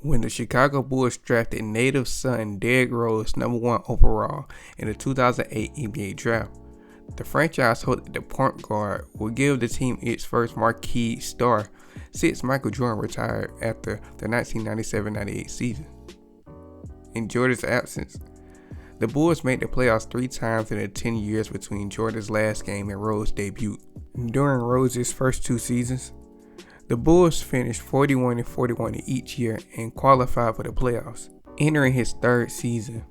when the Chicago Bulls drafted native son Derrick Rose number 1 overall in the 2008 NBA draft. The franchise hoped that the point guard would give the team its first marquee star since Michael Jordan retired after the 1997-98 season. In Jordan's absence, the Bulls made the playoffs 3 times in the 10 years between Jordan's last game and Rose's debut. During Rose's first 2 seasons, the Bulls finished 41-41 each year and qualified for the playoffs. Entering his 3rd season,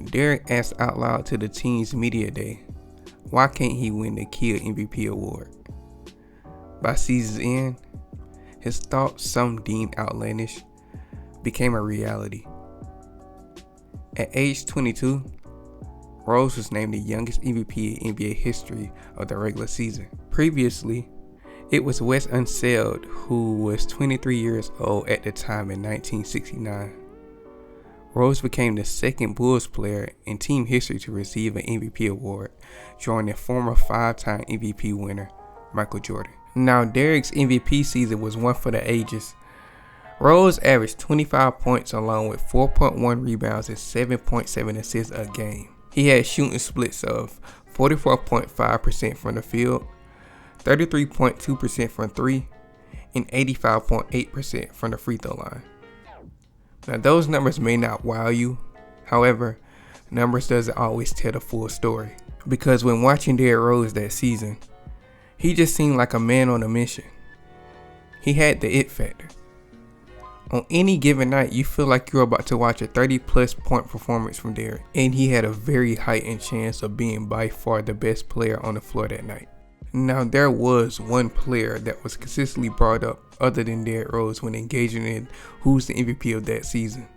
Derrick asked out loud to the team's media day, why can't he win the Kill MVP award? By season's end, his thoughts, some deemed outlandish, became a reality. At age 22, Rose was named the youngest MVP in NBA history of the regular season. Previously, it was Wes Unseld, who was 23 years old at the time in 1969. Rose became the 2nd Bulls player in team history to receive an MVP award, joining former 5-time MVP winner Michael Jordan. Now, Derrick's MVP season was one for the ages. Rose averaged 25 points along with 4.1 rebounds and 7.7 assists a game. He had shooting splits of 44.5% from the field, 33.2% from 3, and 85.8% from the free throw line. Now, those numbers may not wow you. However, numbers doesn't always tell the full story. Because when watching Derrick Rose that season, he just seemed like a man on a mission. He had the it factor. On any given night, you feel like you're about to watch a 30-plus point performance from Derrick, and he had a very heightened chance of being by far the best player on the floor that night. Now, there was one player that was consistently brought up other than Derrick Rose when engaging in who's the MVP of that season,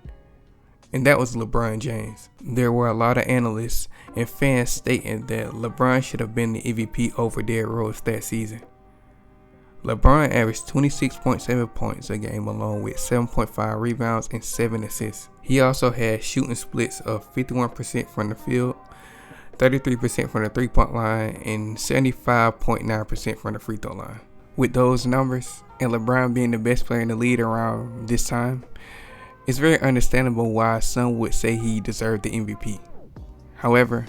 and that was LeBron James. There were a lot of analysts and fans stating that LeBron should have been the MVP over Derrick Rose that season. LeBron averaged 26.7 points a game along with 7.5 rebounds and 7 assists. He also had shooting splits of 51% from the field, 33% from the 3-point line, and 75.9% from the free throw line. With those numbers, and LeBron being the best player in the league around this time, it's very understandable why some would say he deserved the MVP. However,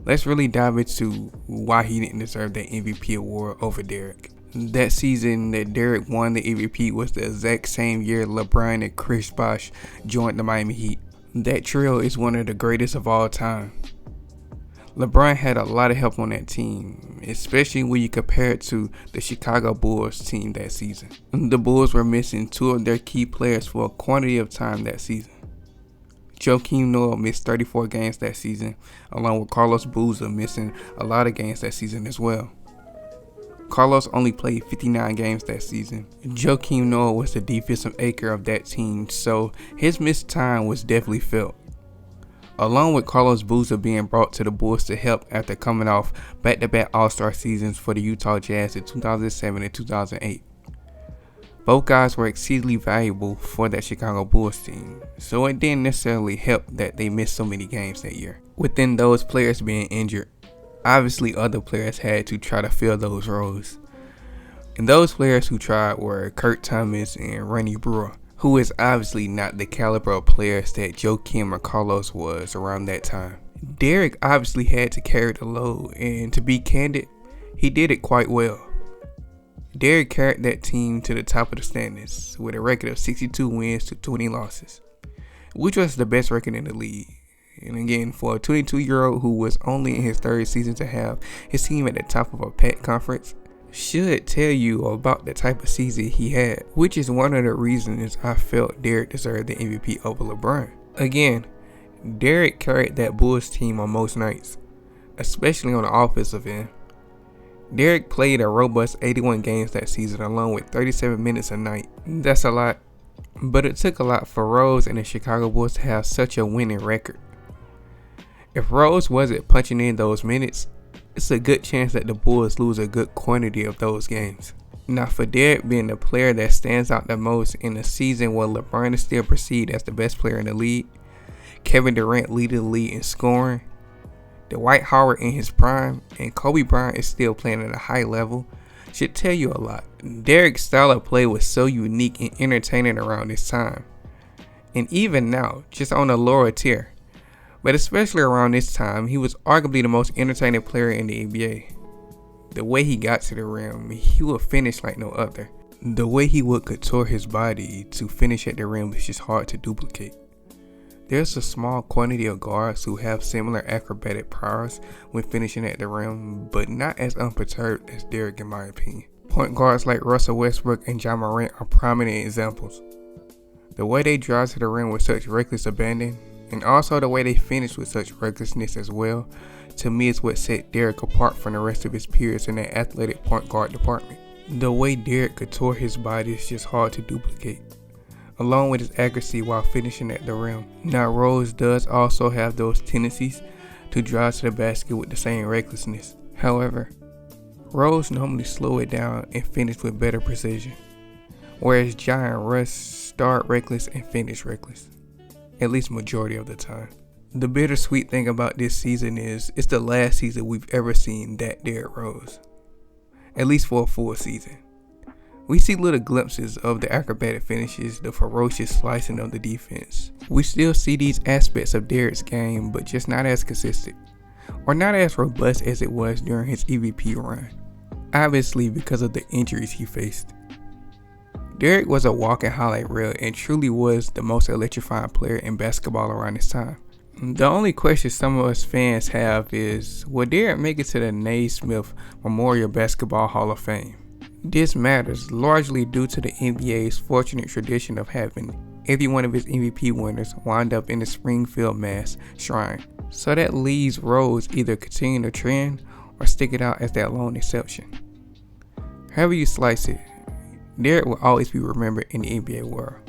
let's really dive into why he didn't deserve that MVP award over Derrick. That season that Derrick won the MVP was the exact same year LeBron and Chris Bosh joined the Miami Heat. That trio is one of the greatest of all time. LeBron had a lot of help on that team, especially when you compare it to the Chicago Bulls team that season. The Bulls were missing 2 of their key players for a quantity of time that season. Joakim Noah missed 34 games that season, along with Carlos Boozer missing a lot of games that season as well. Carlos only played 59 games that season. Joakim Noah was the defensive anchor of that team, so his missed time was definitely felt. Along with Carlos Boozer being brought to the Bulls to help after coming off back-to-back All-Star seasons for the Utah Jazz in 2007 and 2008. Both guys were exceedingly valuable for that Chicago Bulls team, so it didn't necessarily help that they missed so many games that year. Within those players being injured, obviously other players had to try to fill those roles. And those players who tried were Kurt Thomas and Ronnie Brewer, who is obviously not the caliber of players that Joakim or Carlos was around that time. Derrick obviously had to carry the load, and to be candid, he did it quite well. Derrick carried that team to the top of the standings with a record of 62 wins to 20 losses, which was the best record in the league. And again, for a 22-year-old who was only in his 3rd season to have his team at the top of a packed conference, should tell you about the type of season he had, which is one of the reasons I felt Derrick deserved the MVP over LeBron. Again, Derrick carried that Bulls team on most nights, especially on the offensive end. Derrick played a robust 81 games that season along with 37 minutes a night. That's a lot, but it took a lot for Rose and the Chicago Bulls to have such a winning record. If Rose wasn't punching in those minutes, it's a good chance that the Bulls lose a good quantity of those games. Now, for Derrick being the player that stands out the most in a season where LeBron is still perceived as the best player in the league, Kevin Durant leading the league in scoring, Dwight Howard in his prime, and Kobe Bryant is still playing at a high level, should tell you a lot. Derrick's style of play was so unique and entertaining around this time. And even now, just on a lower tier. But especially around this time, he was arguably the most entertaining player in the NBA. The way he got to the rim, he would finish like no other. The way he would couture his body to finish at the rim is just hard to duplicate. There's a small quantity of guards who have similar acrobatic prowess when finishing at the rim, but not as unperturbed as Derrick in my opinion. Point guards like Russell Westbrook and Ja Morant are prominent examples. The way they drive to the rim with such reckless abandon, and also the way they finish with such recklessness as well, to me is what set Derrick apart from the rest of his peers in that athletic point guard department. The way Derrick couture his body is just hard to duplicate, along with his accuracy while finishing at the rim. Now Rose does also have those tendencies to drive to the basket with the same recklessness. However, Rose normally slow it down and finish with better precision, whereas Ja and Russ start reckless and finish reckless, at least majority of the time. The bittersweet thing about this season is it's the last season we've ever seen that Derrick Rose, at least for a full season. We see little glimpses of the acrobatic finishes, the ferocious slicing of the defense. We still see these aspects of Derrick's game, but just not as consistent, or not as robust as it was during his MVP run, obviously because of the injuries he faced. Derrick was a walking highlight reel and truly was the most electrifying player in basketball around this time. The only question some of us fans have is, will Derrick make it to the Naismith Memorial Basketball Hall of Fame? This matters largely due to the NBA's fortunate tradition of having every one of its MVP winners wind up in the Springfield, Mass. shrine. So that leaves Rose either continuing the trend or stick it out as that lone exception. However you slice it, Derrick will always be remembered in the NBA world.